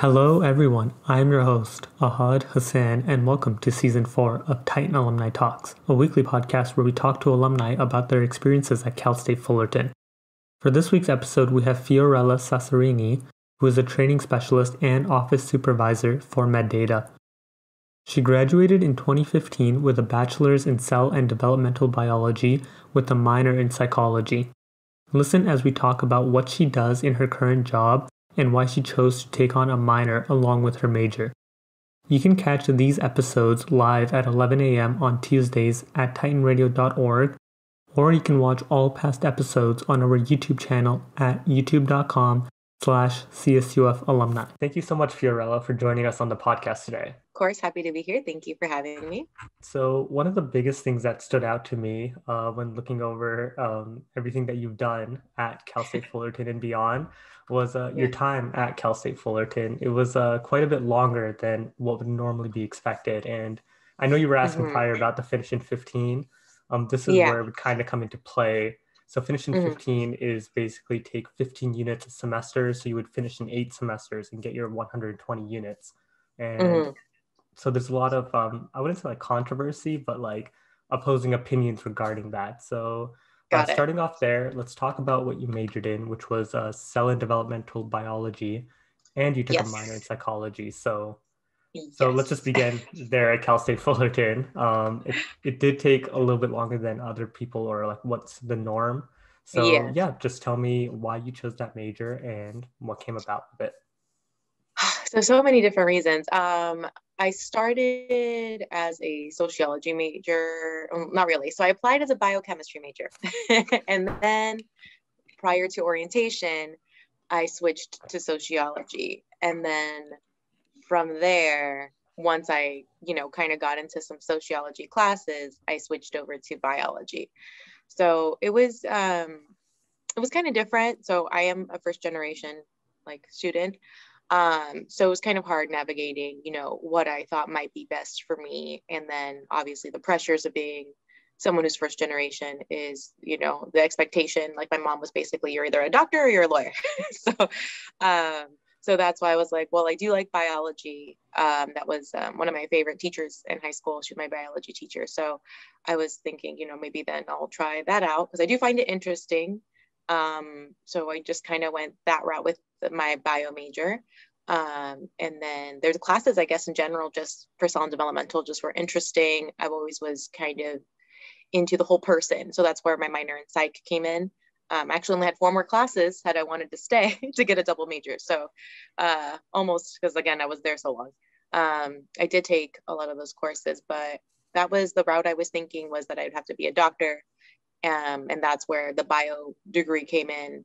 Hello, everyone. I'm your host, Ahad Hussain, and welcome to Season 4 of Titan Alumni Talks, a weekly podcast where we talk to alumni about their experiences at Cal State Fullerton. For this week's episode, we have Fiorella Sassarini, who is a training specialist and office supervisor for MedData. She graduated in 2015 with a bachelor's in Cell and Developmental Biology with a minor in psychology. Listen as we talk about what she does in her current job and why she chose to take on a minor along with her major. You can catch these episodes live at 11 a.m. on Tuesdays at titanradio.org, or you can watch all past episodes on our YouTube channel at youtube.com/CSUF alumni. Thank you so much, Fiorella, for joining us on the podcast today. Of course, happy to be here. Thank you for having me. So one of the biggest things that stood out to me when looking over everything that you've done at Cal State Fullerton and beyond was your time at Cal State Fullerton. It was quite a bit longer than what would normally be expected. And I know you were asking prior about the finish in 15. This is where it would kind of come into play. So finish in 15 is basically take 15 units a semester. So you would finish in 8 semesters and get your 120 units. And so there's a lot of, I wouldn't say like controversy, but like opposing opinions regarding that. So starting off there, let's talk about what you majored in, which was Cell and Developmental Biology, and you took a minor in psychology. So let's just begin there at Cal State Fullerton. It did take a little bit longer than other people, or like what's the norm. So just tell me why you chose that major and what came about with it. So many different reasons. I started as a sociology major, not really. So I applied as a biochemistry major. And then prior to orientation, I switched to sociology. And then from there, once I, kind of got into some sociology classes, I switched over to biology. So it was kind of different. So I am a first generation student. So it was kind of hard navigating, what I thought might be best for me. And then obviously the pressures of being someone who's first generation is, the expectation, like my mom was basically, you're either a doctor or you're a lawyer. So that's why I was like, well, I do like biology. That was one of my favorite teachers in high school. She was my biology teacher. So I was thinking, maybe then I'll try that out because I do find it interesting. So I just kind of went that route with my bio major. And then there's classes, I guess, in general, just for cell and developmental, just were interesting. I always was kind of into the whole person. So that's where my minor in psych came in. I actually only had 4 more classes had I wanted to stay to get a double major. So almost, because again, I was there so long. I did take a lot of those courses, but that was the route I was thinking, was that I'd have to be a doctor. And that's where the bio degree came in.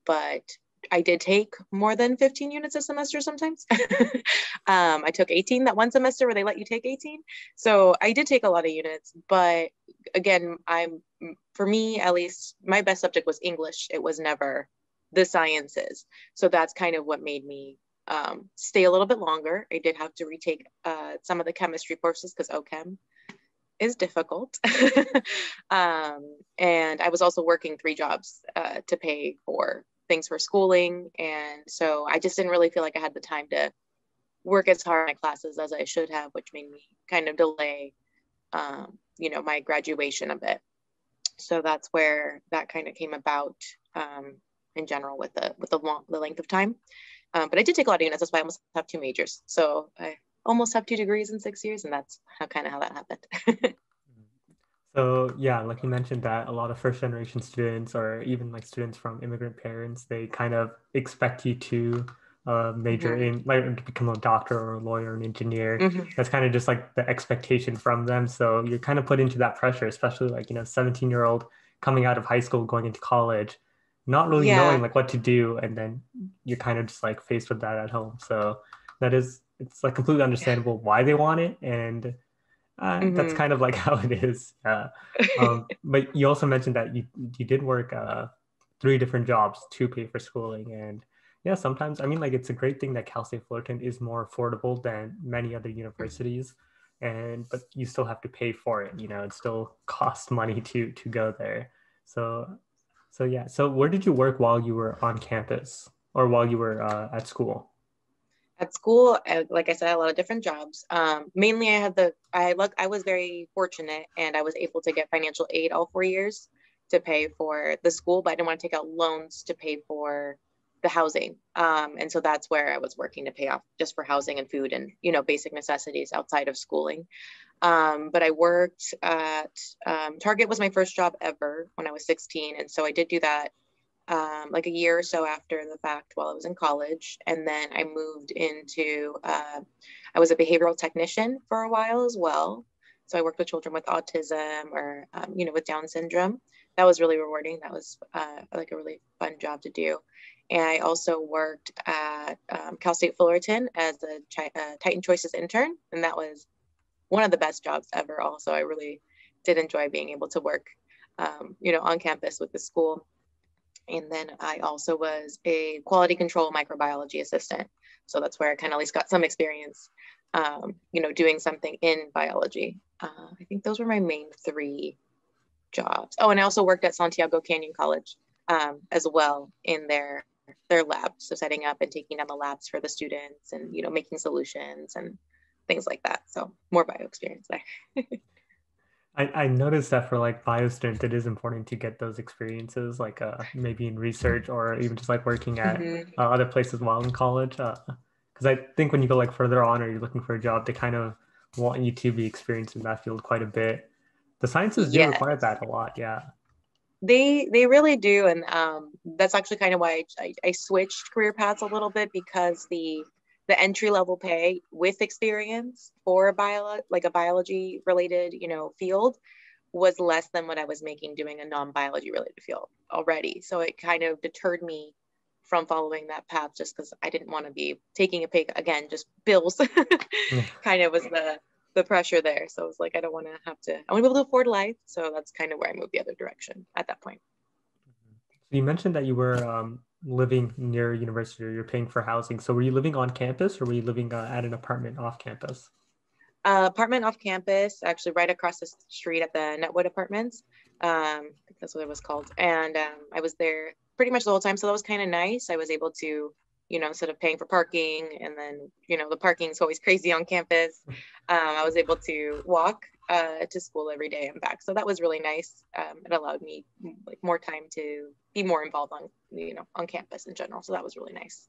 But I did take more than 15 units a semester sometimes. I took 18 that one semester where they let you take 18. So I did take a lot of units, but again, for me, at least my best subject was English. It was never the sciences. So that's kind of what made me stay a little bit longer. I did have to retake some of the chemistry courses because OChem is difficult. And I was also working 3 jobs to pay for things for schooling. And so I just didn't really feel like I had the time to work as hard in my classes as I should have, which made me kind of delay, my graduation a bit. So that's where that kind of came about in general with the length of time. But I did take a lot of units. That's why I almost have 2 majors. So I almost have 2 degrees in 6 years, and that's how that happened. So yeah, like you mentioned that a lot of first generation students, or even like students from immigrant parents, they kind of expect you to major in, like, to become a doctor or a lawyer or an engineer. That's kind of just like the expectation from them. So you're kind of put into that pressure, especially like, 17-year-old coming out of high school, going into college, not really knowing like what to do. And then you're kind of just like faced with that at home. So it's like completely understandable why they want it. And that's kind of like how it is. But you also mentioned that you did work 3 different jobs to pay for schooling. And yeah, sometimes, I mean, like, it's a great thing that Cal State Fullerton is more affordable than many other universities. But you still have to pay for it. It still costs money to go there. So yeah. So where did you work while you were on campus or while you were at school? At school, like I said, I had a lot of different jobs. Mainly, I was very fortunate, and I was able to get financial aid all 4 years to pay for the school, but I didn't want to take out loans to pay for the housing. And so that's where I was working to pay off just for housing and food and, basic necessities outside of schooling. But I worked at Target was my first job ever when I was 16. And so I did do that like a year or so after the fact while I was in college. And then I moved into, I was a behavioral technician for a while as well. So I worked with children with autism or, with Down syndrome. That was really rewarding. That was like a really fun job to do. And I also worked at Cal State Fullerton as a Titan Choices intern. And that was one of the best jobs ever. Also, I really did enjoy being able to work, on campus with the school. And then I also was a quality control microbiology assistant. So that's where I kind of at least got some experience, doing something in biology. I think those were my main three jobs. Oh, and I also worked at Santiago Canyon College as well in their lab. So setting up and taking down the labs for the students and, making solutions and things like that. So more bio experience there. I noticed that for like bio students, it is important to get those experiences, like maybe in research or even just like working at other places while in college. Because I think when you go like further on or you're looking for a job, they kind of want you to be experienced in that field quite a bit. The sciences do Yes, require that a lot, yeah. they really do. And that's actually kind of why I switched career paths a little bit, because the entry level pay with experience for a biology related, field was less than what I was making doing a non-biology related field already. So it kind of deterred me from following that path just because I didn't want to be taking a pay, again, just bills kind of was the pressure there. So I was like, I don't want to have to, I want to be able to afford life. So that's kind of where I moved the other direction at that point. So you mentioned that you were living near university or you're paying for housing. So were you living on campus or were you living at an apartment off campus? Apartment off campus, actually right across the street at the Netwood Apartments. That's what it was called. And I was there pretty much the whole time. So that was kind of nice. I was able to, instead of paying for parking and then, the parking's always crazy on campus. I was able to walk to school every day and back. So that was really nice. It allowed me like more time to be more involved on, on campus in general. So that was really nice.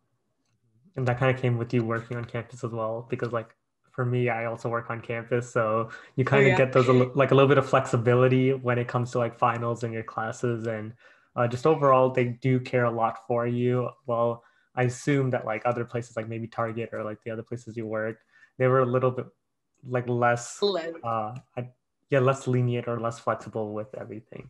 And that kind of came with you working on campus as well, because like for me, I also work on campus, so you Oh kind of yeah. get those like a little bit of flexibility when it comes to like finals and your classes, and just overall they do care a lot for you. Well, I assume that like other places, like maybe Target or like the other places you worked, they were a little bit like less, yeah, less lenient or less flexible with everything.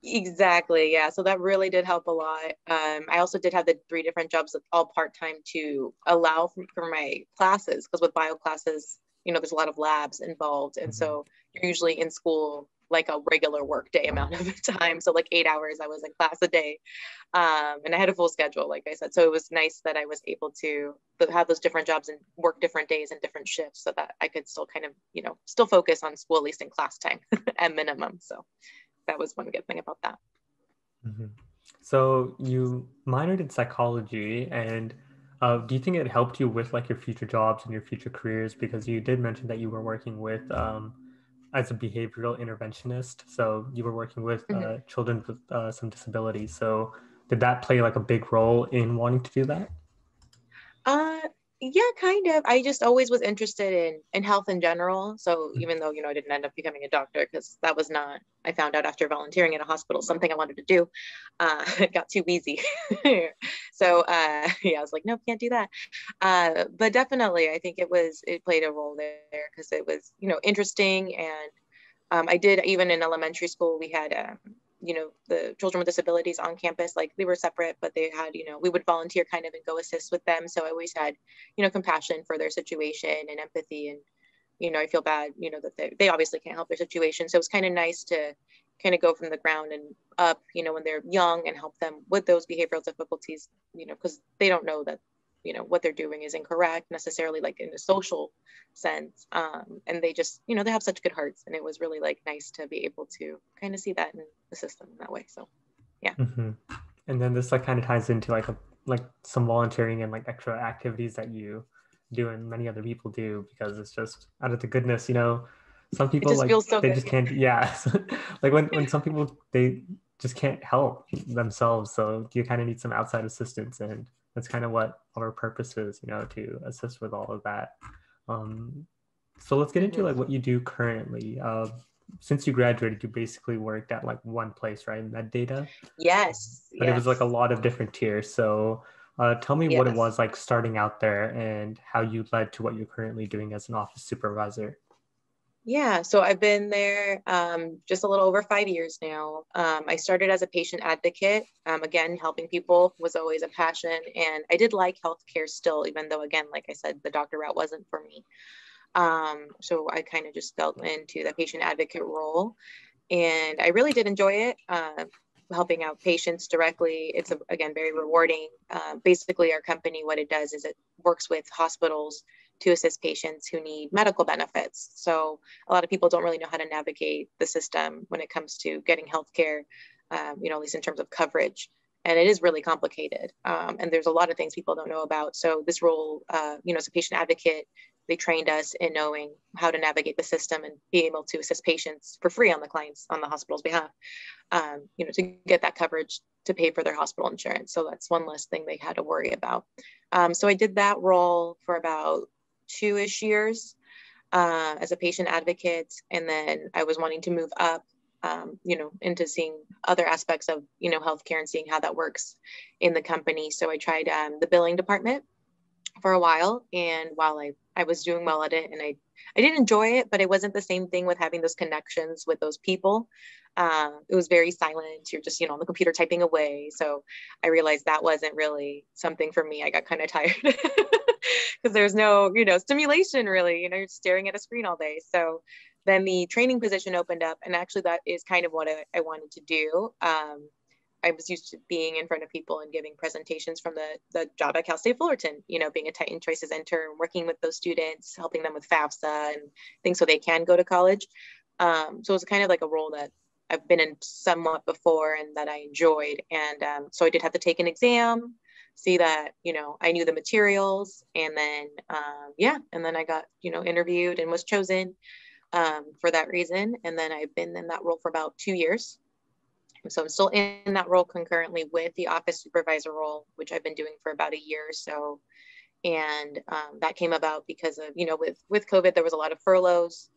Exactly. Yeah. So that really did help a lot. I also did have the three different jobs, all part-time, to allow for my classes, because with bio classes, there's a lot of labs involved. And Mhm. so you're usually in school like a regular work day amount of time. So like 8 hours, I was in class a day. And I had a full schedule, like I said. So it was nice that I was able to have those different jobs and work different days and different shifts so that I could still kind of, still focus on school, at least in class time at minimum. So that was one good thing about that. Mhm. So you minored in psychology, and do you think it helped you with like your future jobs and your future careers? Because you did mention that you were working with as a behavioral interventionist, so you were working with Mm-hmm. children with some disabilities. So did that play like a big role in wanting to do that? Uh, yeah, kind of. I just always was interested in health in general. So even though, I didn't end up becoming a doctor, because that was not, I found out after volunteering at a hospital, something I wanted to do. It got too easy. So yeah, I was like, nope, can't do that. But definitely, I think it played a role there because it was, interesting. And I did, even in elementary school, we had, the children with disabilities on campus, like they were separate, but they had, we would volunteer kind of and go assist with them. So I always had, compassion for their situation and empathy. And, I feel bad, that they obviously can't help their situation. So it was kind of nice to kind of go from the ground and up, when they're young, and help them with those behavioral difficulties, because they don't know that, what they're doing is incorrect necessarily, like in a social sense. And they just, they have such good hearts. And it was really like nice to be able to kind of see that in the system in that way. So yeah. Hmm. And then this like kind of ties into like like some volunteering and like extra activities that you do and many other people do, because it's just out of the goodness, some It people just like feels so they good. just can't, yeah. Like when some people they just can't help themselves, so you kind of need some outside assistance, and that's kind of what our purpose is, to assist with all of that. um so let's get into Mhm. like what you do currently. Since you graduated, you basically worked at like one place, right? MedData, Yes, but it was like a yes, lot of different tiers. So tell me what it yes. was like starting out there and how you led to what you're currently doing as an office supervisor. Yeah, so I've been there just a little over 5 years now. I started as a patient advocate. Again, helping people was always a passion, and I did like healthcare still, even though, again, like I said, the doctor route wasn't for me. So I kind of just fell into the patient advocate role, and I really did enjoy it. Helping out patients directly, it's again very rewarding. Basically, our company, what it does is it works with hospitals to assist patients who need medical benefits. So a lot of people don't really know how to navigate the system when it comes to getting healthcare, at least in terms of coverage. And it is really complicated. And there's a lot of things people don't know about. So this role, as a patient advocate, they trained us in knowing how to navigate the system and be able to assist patients for free on the hospital's behalf, to get that coverage to pay for their hospital insurance. So that's one less thing they had to worry about. So I did that role for about 2-ish years as a patient advocate. And then I was wanting to move up, into seeing other aspects of, healthcare and seeing how that works in the company. So I tried the billing department for a while. And while I was doing well at it, and I did enjoy it, but it wasn't the same thing with having those connections with those people. It was very silent. You're just, on the computer typing away. So I realized that wasn't really something for me. I got kind of tired because there's no, stimulation really, you're staring at a screen all day. So then the training position opened up, and actually that is kind of what I wanted to do. I was used to being in front of people and giving presentations from the job at Cal State Fullerton, being a Titan Choices intern, working with those students, helping them with FAFSA and things so they can go to college. So it was kind of like a role that I've been in somewhat before and that I enjoyed. And so I did have to take an exam, see that, I knew the materials, and then, and then I got, interviewed and was chosen for that reason. And then I've been in that role for about 2 years. So I'm still in that role concurrently with the office supervisor role, which I've been doing for about a year or so. And that came about because of, with COVID, there was a lot of furloughs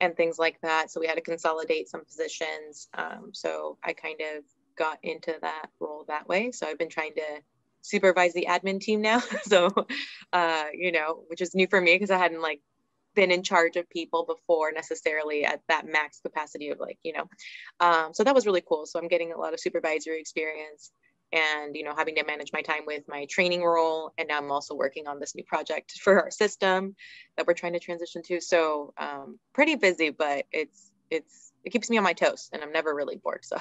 and things like that. So we had to consolidate some positions. So I kind of got into that role that way. So I've been trying to supervise the admin team now. So, which is new for me because I hadn't been in charge of people before necessarily at that max capacity of so that was really cool. So I'm getting a lot of supervisory experience and, having to manage my time with my training role. And now I'm also working on this new project for our system that we're trying to transition to. So pretty busy, but it keeps me on my toes and I'm never really bored. So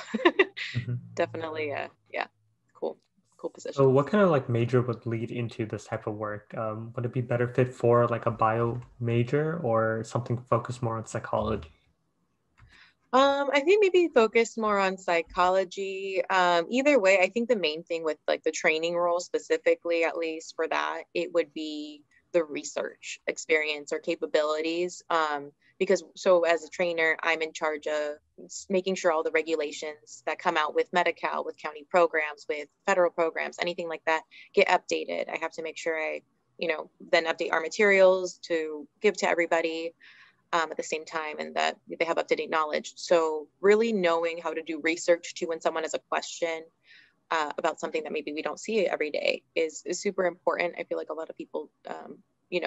Mhm. definitely, yeah, cool So position. what kind of like major would lead into this type of work? Would it be better fit for like a bio major or something focused more on psychology? I think maybe focus more on psychology. Either way, I think the main thing with the training role specifically, at least for that, it would be the research experience or capabilities. Because so as a trainer, I'm in charge of making sure all the regulations that come out with Medi-Cal, with county programs, with federal programs, anything like that, get updated. I have to make sure I, then update our materials to give to everybody at the same time, and that they have up-to-date knowledge. So really knowing how to do research too when someone has a question about something that maybe we don't see every day is super important. I feel like a lot of people,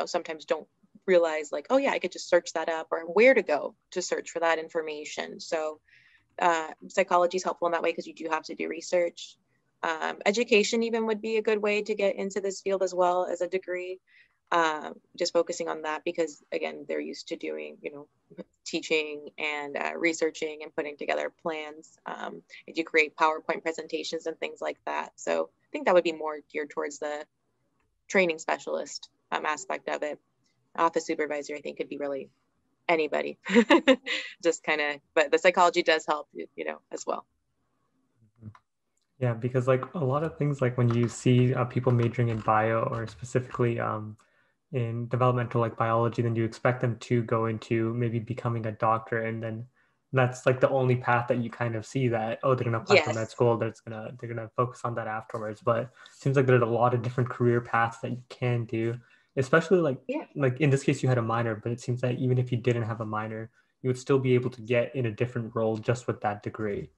sometimes don't realize oh yeah, I could just search that up, or where to go to search for that information. So psychology is helpful in that way because you do have to do research. Education even would be a good way to get into this field as well as a degree. Just focusing on that because again, they're used to doing, teaching and researching and putting together plans. I do create PowerPoint presentations and things like that. So I think that would be more geared towards the training specialist aspect of it. Office supervisor, I think, could be really anybody. Just kind of, but the psychology does help, as well. Yeah, because like a lot of things, like when you see people majoring in bio or specifically in developmental like biology, then you expect them to go into maybe becoming a doctor, and then that's like the only path that you kind of see that, oh, they're gonna apply for med Yes. school, they're gonna focus on that afterwards. But it seems like there's a lot of different career paths that you can do, especially Yeah. like in this case you had a minor, but it seems that even if you didn't have a minor, you would still be able to get in a different role just with that degree.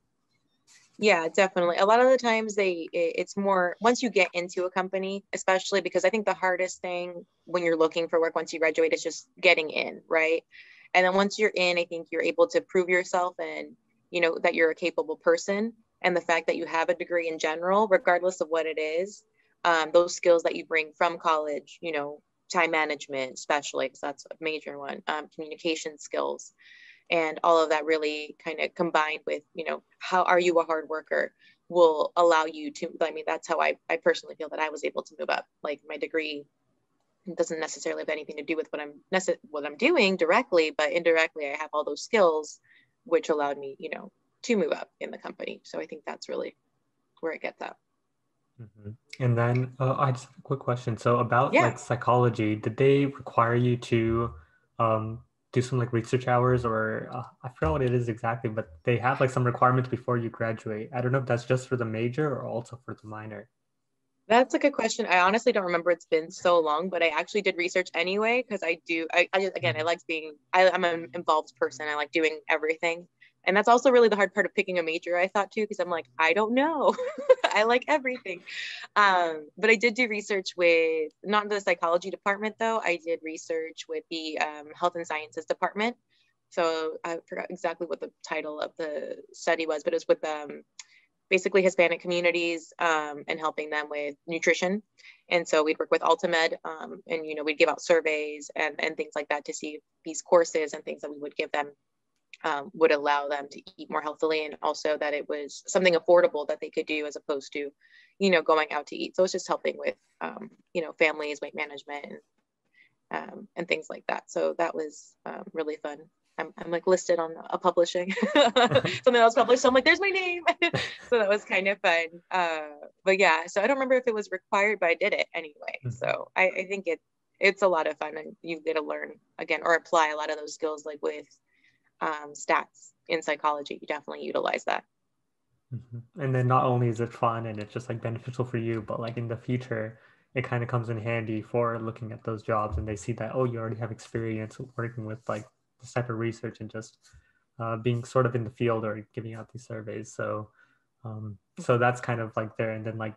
Yeah, definitely. A lot of the times it's more once you get into a company, especially because I think the hardest thing when you're looking for work once you graduate is just getting in, right? And then once you're in, I think you're able to prove yourself and that you're a capable person. And the fact that you have a degree in general, regardless of what it is, those skills that you bring from college, time management, especially because that's a major one, communication skills and all of that really kind of combined with how are you a hard worker will allow you to, I mean, that's how I personally feel that I was able to move up. Like my degree doesn't necessarily have anything to do with what I'm doing directly, but indirectly I have all those skills which allowed me to move up in the company. So I think that's really where it gets at. Mhm. And then I just have a quick question. So about Yeah. like psychology, did they require you to do some like research hours, or I forgot what it is exactly, but they have like some requirements before you graduate. I don't know if that's just for the major or also for the minor. That's a good question. I honestly don't remember. It's been so long, but I actually did research anyway because again, I Mhm. like I'm an involved person. I like doing everything. And that's also really the hard part of picking a major, I thought too, because I'm like, I don't know. I like everything. But I did do research with not the psychology department though. I did research with the health and sciences department. So I forgot exactly what the title of the study was, but it was with basically Hispanic communities and helping them with nutrition. And so we'd work with Ultimed and, we'd give out surveys and things like that to see if these courses and things that we would give them would allow them to eat more healthily and also that it was something affordable that they could do as opposed to, going out to eat. So it's just helping with, families, weight management and things like that. So that was really fun. I'm like listed on a publishing something else published. So I'm like, there's my name. So that was kind of fun. But yeah, so I don't remember if it was required, but I did it anyway. Mhm. So I think it's a lot of fun and you get to learn again or apply a lot of those skills like with stats in psychology. You definitely utilize that. Mhm. And then not only is it fun and it's just like beneficial for you, but like in the future, it kind of comes in handy for looking at those jobs and they see that, oh, you already have experience working with like this type of research and just being sort of in the field or giving out these surveys. So that's kind of like there. And then like,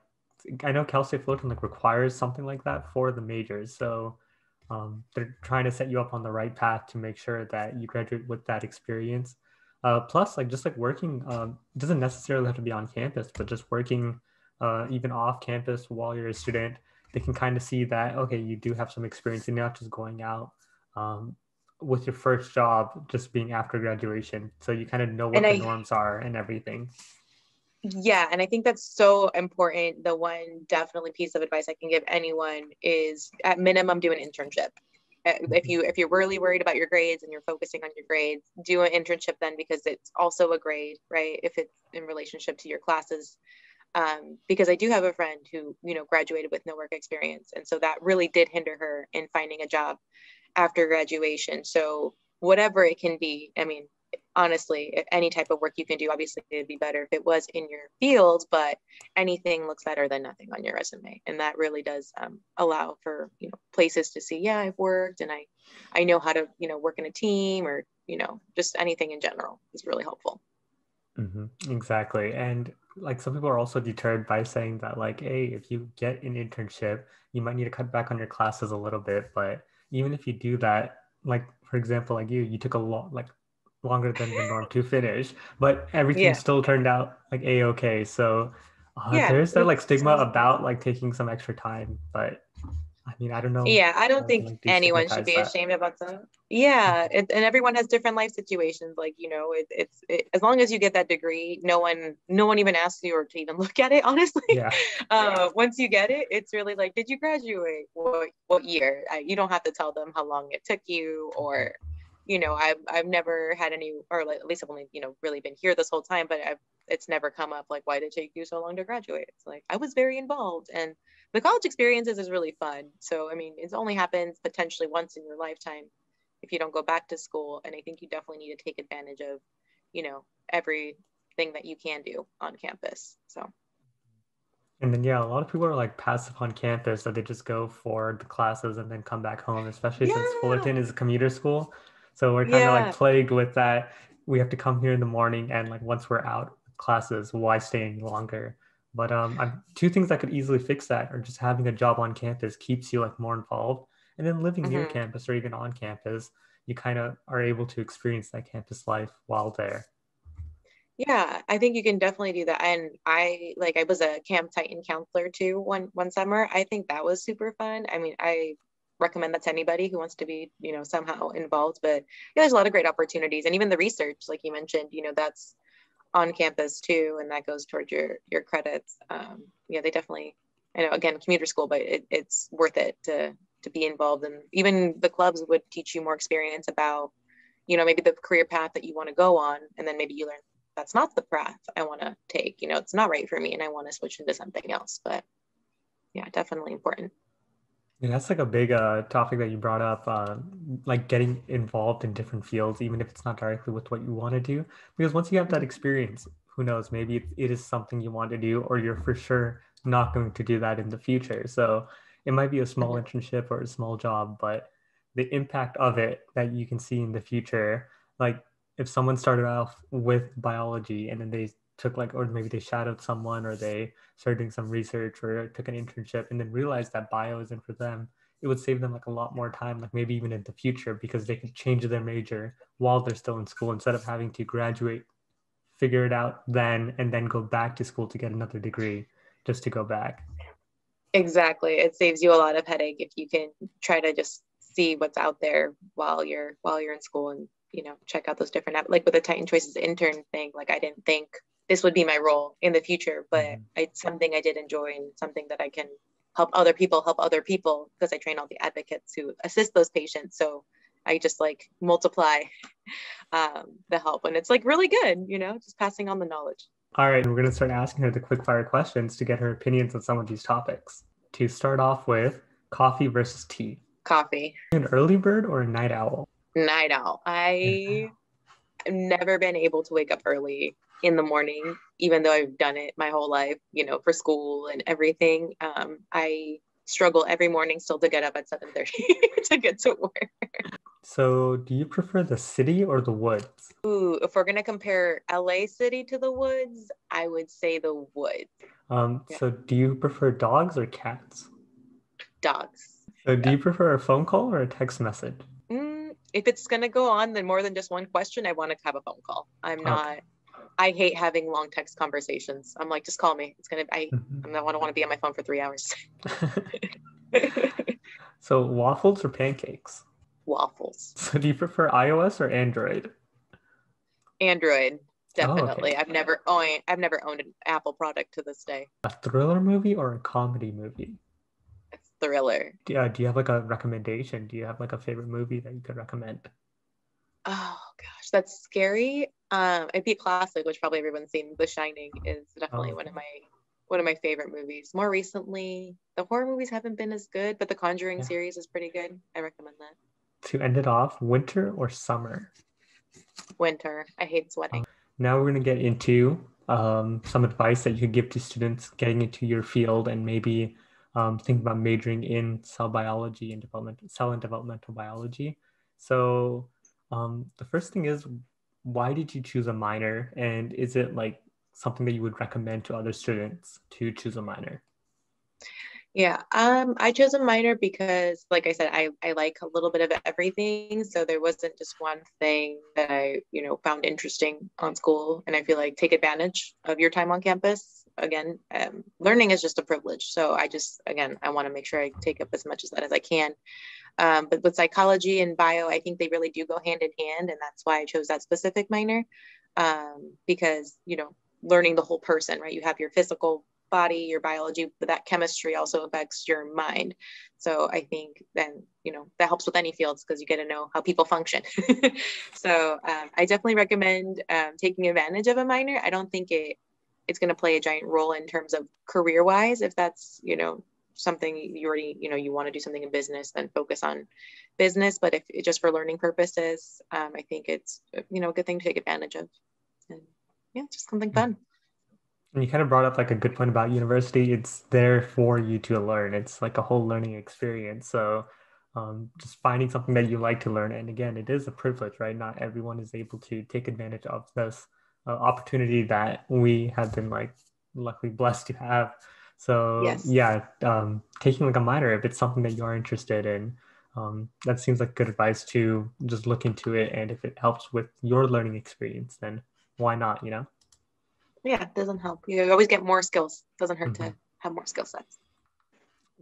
I know Cal State Fullerton like requires something like that for the majors. So they're trying to set you up on the right path to make sure that you graduate with that experience. Plus, like just like working, it doesn't necessarily have to be on campus, but just working even off campus while you're a student, they can kind of see that, okay, you do have some experience and you're not just going out um, with your first job, just being after graduation. So you kind of know And what the I norms are and everything. Yeah, and I think that's so important. The one definitely piece of advice I can give anyone is at minimum do an internship. If Mhm. you're really worried about your grades and you're focusing on your grades, do an internship then because it's also a grade, right? If it's in relationship to your classes. Because I do have a friend who, graduated with no work experience. And so that really did hinder her in finding a job after graduation. So whatever it can be, I mean, honestly, any type of work you can do, obviously it'd be better if it was in your field, but anything looks better than nothing on your resume. And that really does allow for, places to see, yeah, I've worked and I know how to, work in a team or, just anything in general is really helpful. Exactly. And like some people are also deterred by saying that like, hey, if you get an internship, you might need to cut back on your classes a little bit. But even if you do that, like for example, like you took a lot like longer than the norm to finish, but everything Yeah. still turned out like a-okay. So Yeah. there's that like stigma about like taking some extra time, but I mean, I don't know Yeah, I don't how to think like anyone should destigmatize be that. ashamed about that. Yeah, and everyone has different life situations. Like, as long as you get that degree, no one even asks you or to even look at it, honestly. Yeah. Once you get it, it's really like, did you graduate? What year? You don't have to tell them how long it took you or, I've never had any, or like, at least I've only, really been here this whole time, but I've it's never come up like, why did it take you so long to graduate? It's like, I was very involved, and the college experiences is really fun. So, I mean, it only happens potentially once in your lifetime if you don't go back to school. And I think you definitely need to take advantage of, everything that you can do on campus. So. And then, yeah, a lot of people are like passive on campus that they just go for the classes and then come back home, especially since Yeah. Fullerton is a commuter school. So we're kind of like Yeah. plagued with that. We have to come here in the morning, and like once we're out of classes, why stay any longer? But two things that could easily fix that are just having a job on campus keeps you like more involved. And then living near Mm-hmm. campus or even on campus, you kind of are able to experience that campus life while there. Yeah, I think you can definitely do that. And I was a Camp Titan counselor too one summer. I think that was super fun. I mean, I recommend that to anybody who wants to be, somehow involved. But yeah, there's a lot of great opportunities. And even the research, like you mentioned, that's on campus too, and that goes towards your credits. Yeah, they definitely, I know, again, commuter school, but it's worth it to be involved. And even the clubs would teach you more experience about, maybe the career path that you want to go on, and then maybe you learn that's not the path I want to take. It's not right for me, and I want to switch into something else. But yeah, definitely important. Yeah, that's like a big topic that you brought up, like getting involved in different fields, even if it's not directly with what you want to do. Because once you have that experience, who knows, maybe it is something you want to do, or you're for sure not going to do that in the future. So it might be a small Mhm. internship or a small job, but the impact of it that you can see in the future, like if someone started off with biology and then they took like, or maybe they shadowed someone or they started doing some research or took an internship and then realized that bio isn't for them, it would save them like a lot more time, like maybe even in the future, because they could change their major while they're still in school instead of having to graduate, figure it out then, and then go back to school to get another degree just to go back. Exactly. It saves you a lot of headache if you can try to just see what's out there while you're in school, and check out those different like with the Titan Choices intern thing. Like, I didn't think this would be my role in the future, but Mhm. it's something I did enjoy and something that I can help other people, because I train all the advocates who assist those patients. So I just like multiply the help, and it's like really good, just passing on the knowledge. All right, we're going to start asking her the quick fire questions to get her opinions on some of these topics. To start off with, coffee versus tea. Coffee. An early bird or a night owl? Night owl. I have never been able to wake up early in the morning, even though I've done it my whole life, for school and everything. I struggle every morning still to get up at 7:30 to get to work. So, do you prefer the city or the woods? Ooh, if we're gonna compare LA City to the woods, I would say the woods. Yeah, So do you prefer dogs or cats? dogs. So do Yeah. you prefer a phone call or a text message? If it's gonna go on, then more than just one question, I want to have a phone call. Okay. I hate having long text conversations. I'm like, just call me. Mhm. I'm not want to be on my phone for 3 hours. So waffles or pancakes? Waffles. So do you prefer iOS or Android? Android, Oh, okay. definitely. I've never owned an Apple product to this day. A thriller movie or a comedy movie? It's thriller. Do you have like a recommendation? Do you have like a favorite movie that you could recommend? Oh gosh, that's scary. It'd be a classic, which probably everyone's seen. The Shining is definitely Oh, one of my favorite movies. More recently, the horror movies haven't been as good, but the Conjuring yeah. series is pretty good. I recommend that. To end it off, winter or summer? Winter. I hate sweating. Now we're going to get into some advice that you could give to students getting into your field and maybe think about majoring in cell and developmental biology. So the first thing is, why did you choose a minor? And is it like something that you would recommend to other students to choose a minor? Yeah, I chose a minor because, like I said, I like a little bit of everything. So there wasn't just one thing that I, found interesting on school. And I feel like take advantage of your time on campus. Again, learning is just a privilege. So again, I want to make sure I take up as much of that as I can. But with psychology and bio, I think they really do go hand in hand. And that's why I chose that specific minor, because, learning the whole person, right? You have your physical body, your biology, but that chemistry also affects your mind. So I think then, that helps with any fields because you get to know how people function. So I definitely recommend taking advantage of a minor. I don't think it's going to play a giant role in terms of career wise. If that's, something you already, you want to do something in business, then focus on business. But if just for learning purposes, I think it's, a good thing to take advantage of. And yeah, just something fun. And you kind of brought up like a good point about university. It's there for you to learn. It's like a whole learning experience. So just finding something that you like to learn. And again, it is a privilege, right? Not everyone is able to take advantage of this opportunity that we have been like luckily blessed to have. So Yes. yeah, taking like a minor, if it's something that you are interested in, that seems like good advice to just look into it. And if it helps with your learning experience, then why not, Yeah, it doesn't help. You always get more skills. Doesn't hurt Mhm. to have more skill sets.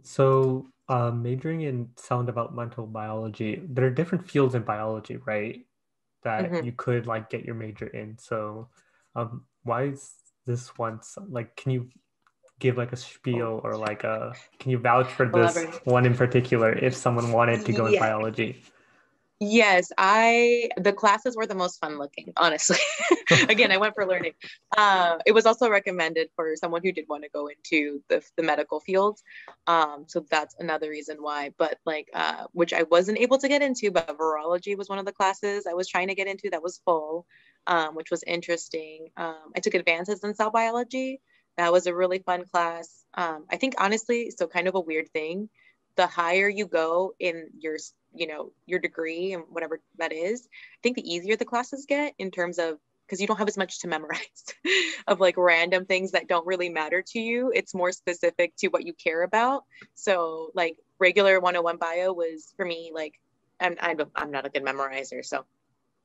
So, majoring in cell and developmental biology, there are different fields in biology, right? That Mm-hmm. you could like get your major in. So, why is this one like? Can you give like a spiel or like can you vouch for this Elaborate. one in particular if someone wanted to go in Yeah. biology? Yes, the classes were the most fun looking, honestly. Again, I went for learning. It was also recommended for someone who did want to go into the medical field. So that's another reason why. But like, which I wasn't able to get into, but virology was one of the classes I was trying to get into that was full, which was interesting. I took advances in cell biology. That was a really fun class. I think honestly, so kind of a weird thing, the higher you go in your degree and whatever that is, I think the easier the classes get in terms of, because you don't have as much to memorize of like random things that don't really matter to you. It's more specific to what you care about. So like regular 101 bio was for me, like I'm not a good memorizer, so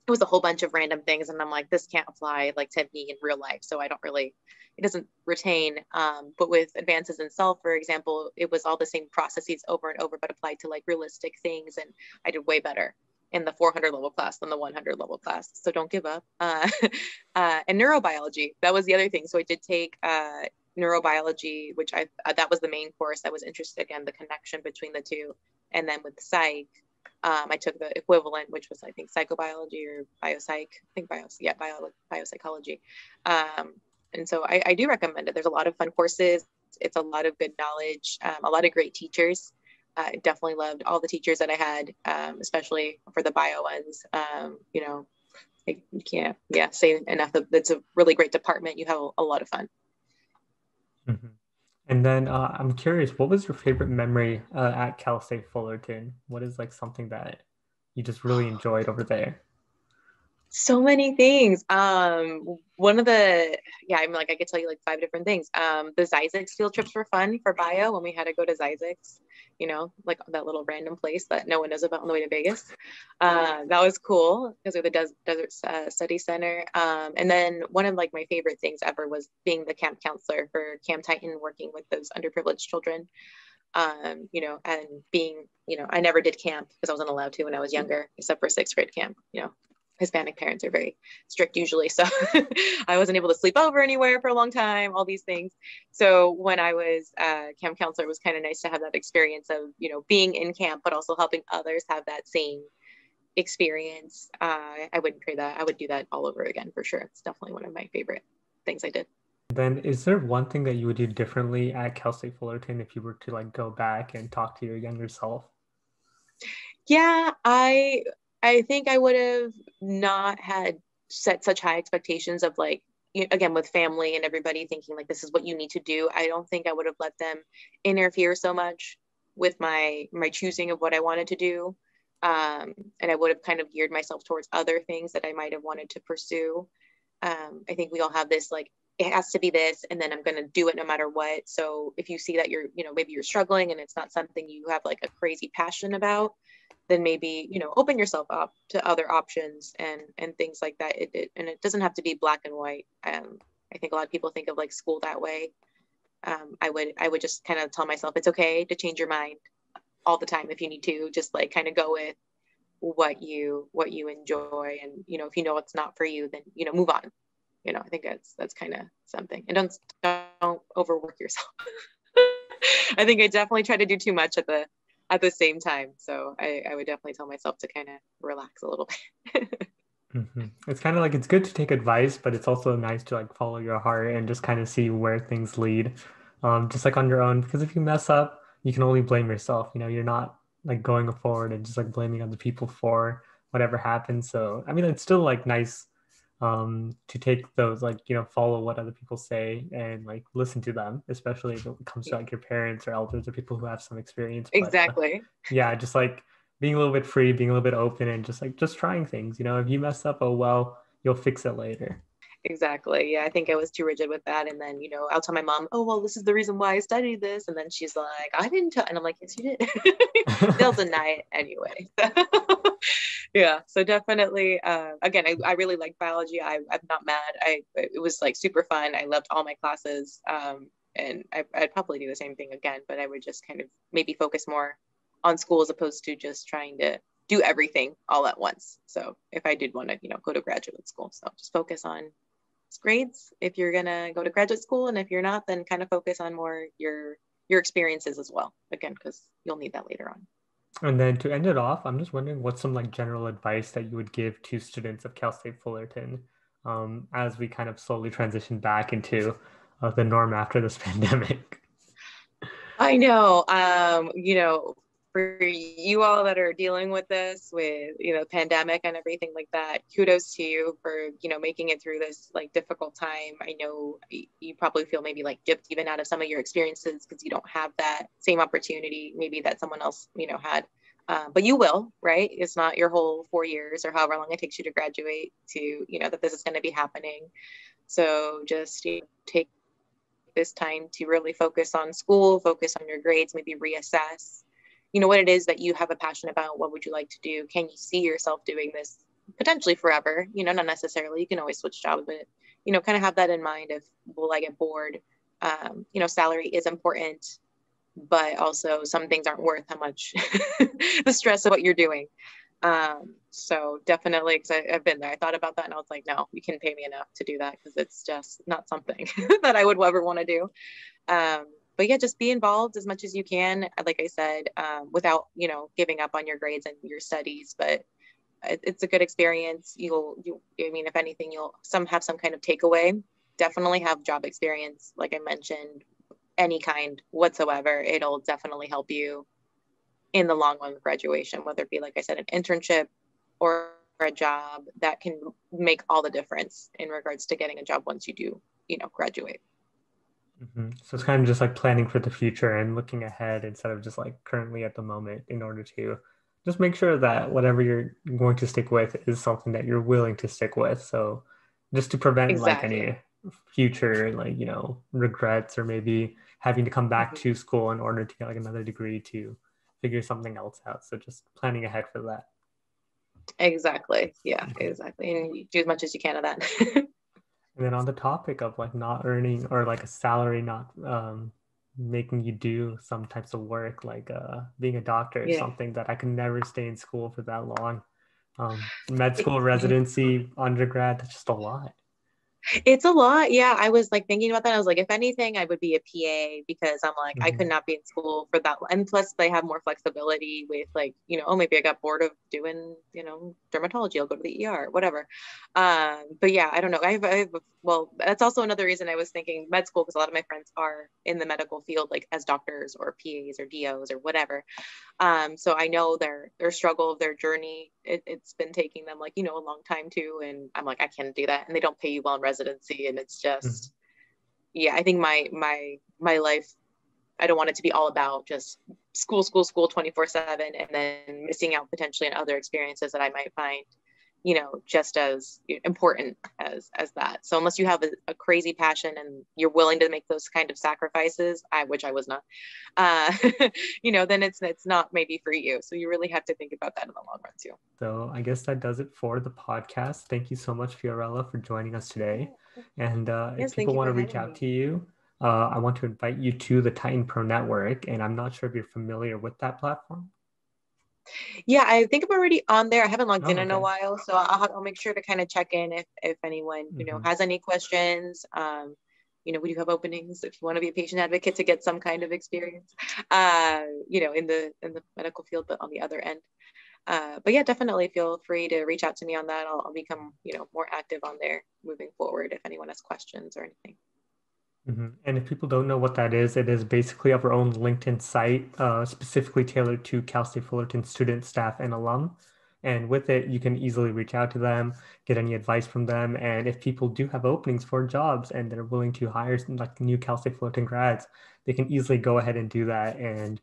it was a whole bunch of random things, and I'm like, this can't apply like to me in real life, so I don't really, it doesn't retain. But with advances in self, for example, it was all the same processes over and over but applied to like realistic things, and I did way better in the 400 level class than the 100 level class, so don't give up. And neurobiology, that was the other thing. So I did take neurobiology, which that was the main course I was interested in, the connection between the two. And then with psych, I took the equivalent, which was I think psychobiology or biopsych. I think biopsychology. And so I do recommend it. There's a lot of fun courses. It's a lot of good knowledge. A lot of great teachers. I definitely loved all the teachers that I had, especially for the bio ones. I can't say enough. It's a really great department. You have a lot of fun. Mhm. And then I'm curious, what was your favorite memory at Cal State Fullerton? What is like something that you just really enjoyed over there? So many things. One of the, yeah, I'm like, I could tell you like 5 different things. The Zyzex field trips were fun for bio when we had to go to Zyzex, like that little random place that no one knows about on the way to Vegas. That was cool because we're the Desert Study Center. And then one of like my favorite things ever was being the camp counselor for Camp Titan, working with those underprivileged children. And being, I never did camp because I wasn't allowed to when I was younger, except for sixth grade camp. Hispanic parents are very strict usually. So I wasn't able to sleep over anywhere for a long time, all these things. So when I was camp counselor, it was kind of nice to have that experience of, being in camp, but also helping others have that same experience. I wouldn't trade that. I would do that all over again for sure. It's definitely one of my favorite things I did. Then is there one thing that you would do differently at Cal State Fullerton if you were to like go back and talk to your younger self? Yeah, I think I would have not had set such high expectations of like, again, with family and everybody thinking like this is what you need to do. I don't think I would have let them interfere so much with my choosing of what I wanted to do. And I would have kind of geared myself towards other things that I might have wanted to pursue. I think we all have this like, it has to be this, and then I'm going to do it no matter what. So if you see that you're, maybe you're struggling and it's not something you have like a crazy passion about, then maybe, open yourself up to other options and things like that. And it doesn't have to be black and white. I think a lot of people think of like school that way. I would just kind of tell myself it's okay to change your mind all the time if you need to. Just like kind of go with what you enjoy, and if it's not for you, then move on. I think that's kind of something. And don't overwork yourself. I think I definitely try to do too much at the same time. So I would definitely tell myself to kind of relax a little bit. It's kind of like it's good to take advice, but it's also nice to like follow your heart and just kind of see where things lead, just like on your own. Because if you mess up, you can only blame yourself. You know, you're not like going forward and just like blaming other people for whatever happens. So I mean, it's still like nice to take those like follow what other people say and like listen to them, especially if it comes to like your parents or elders or people who have some experience. But Exactly. yeah, just like being a little bit free, being a little bit open, and just trying things. If you mess up, oh well, you'll fix it later. Exactly. Yeah, I think I was too rigid with that. And then, I'll tell my mom, oh, well, this is the reason why I studied this. And then she's like, I didn't tell. And I'm like, yes, you did. They'll deny it anyway. Yeah. So definitely, again, I really like biology. I'm not mad. It was like super fun. I loved all my classes. And I'd probably do the same thing again, but I would just kind of maybe focus more on school as opposed to just trying to do everything all at once. So if I did want to, go to graduate school, so just focus on grades if you're gonna go to graduate school, and if you're not, then kind of focus on more your experiences as well, again, because you'll need that later on. And then to end it off, I'm just wondering what's some like general advice that you would give to students of Cal State Fullerton, as we kind of slowly transition back into the norm after this pandemic. I know, for you all that are dealing with this, with, pandemic and everything like that, kudos to you for, making it through this like difficult time. I know you probably feel maybe like dipped even out of some of your experiences because you don't have that same opportunity maybe that someone else, had. But you will, right? It's not your whole 4 years or however long it takes you to graduate to, that this is going to be happening. So just take this time to really focus on school, focus on your grades, maybe reassess, what it is that you have a passion about. What would you like to do? Can you see yourself doing this potentially forever? Not necessarily, you can always switch jobs, but, kind of have that in mind of, will I get bored? Salary is important, but also some things aren't worth how much the stress of what you're doing. So definitely, because I've been there. I thought about that and I was like, no, you can pay me enough to do that, because it's just not something that I would ever want to do. But yeah, just be involved as much as you can, like I said, without, giving up on your grades and your studies. But it's a good experience. I mean, if anything, you'll have some kind of takeaway. Definitely have job experience, like I mentioned, any kind whatsoever. It'll definitely help you in the long run with graduation, whether it be, like I said, an internship or a job that can make all the difference in regards to getting a job once you do, graduate. So it's kind of just like planning for the future and looking ahead instead of just like currently at the moment, in order to just make sure that whatever you're going to stick with is something that you're willing to stick with. So just to prevent like Exactly. any future like, regrets, or maybe having to come back to school in order to get like another degree to figure something else out. So just planning ahead for that. Exactly. Yeah, exactly. And you do as much as you can of that. And then on the topic of like not earning, or like a salary not making you do some types of work, like being a doctor is Yeah. something that I could never stay in school for that long. Med school, residency, undergrad, that's just a lot. It's a lot. Yeah. I was like thinking about that. I was like, if anything, I would be a PA, because I'm like, I could not be in school for that. And plus they have more flexibility with like, oh, maybe I got bored of doing, dermatology. I'll go to the ER, whatever. But yeah, I don't know. Well, that's also another reason I was thinking med school, because a lot of my friends are in the medical field, like as doctors or PAs or DOs or whatever. So I know their struggle of their journey. It's been taking them like, a long time too. And I'm like, I can't do that. And they don't pay you well in residency. And it's just, yeah, I think my life, I don't want it to be all about just school 24/7, and then missing out potentially on other experiences that I might find, just as important as that. So unless you have a crazy passion and you're willing to make those kind of sacrifices, which I was not, then it's not maybe for you. So you really have to think about that in the long run too. So I guess that does it for the podcast. Thank you so much, Fiorella, for joining us today. And if Yes, thank people you want for to reach having out me. to you, I want to invite you to the Titan Pro Network. And I'm not sure if you're familiar with that platform. Yeah, I think I'm already on there. I haven't logged Oh, in a okay. while, so I'll make sure to kind of check in if anyone has any questions. we do have openings if you want to be a patient advocate to get some kind of experience, in the medical field, but on the other end. But yeah, definitely feel free to reach out to me on that. I'll become, more active on there moving forward if anyone has questions or anything. And if people don't know what that is, it is basically our own LinkedIn site, specifically tailored to Cal State Fullerton students, staff, and alum. And with it, you can easily reach out to them, get any advice from them. And if people do have openings for jobs and they're willing to hire like new Cal State Fullerton grads, they can easily go ahead and do that. And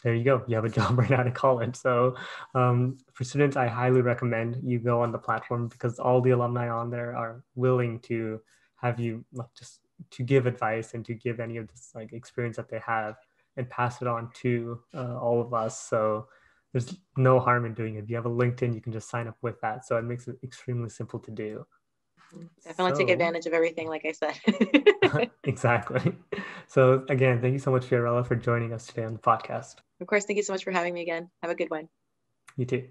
there you go. You have a job right out of college. So for students, I highly recommend you go on the platform because all the alumni on there are willing to have you like just to give advice and to give any of this like experience that they have and pass it on to all of us. So there's no harm in doing it. If you have a LinkedIn, you can just sign up with that. So it makes it extremely simple to do. Definitely take advantage of everything, like I said. Exactly. So again, thank you so much, Fiorella, for joining us today on the podcast. Of course, thank you so much for having me again. Have a good one. You too.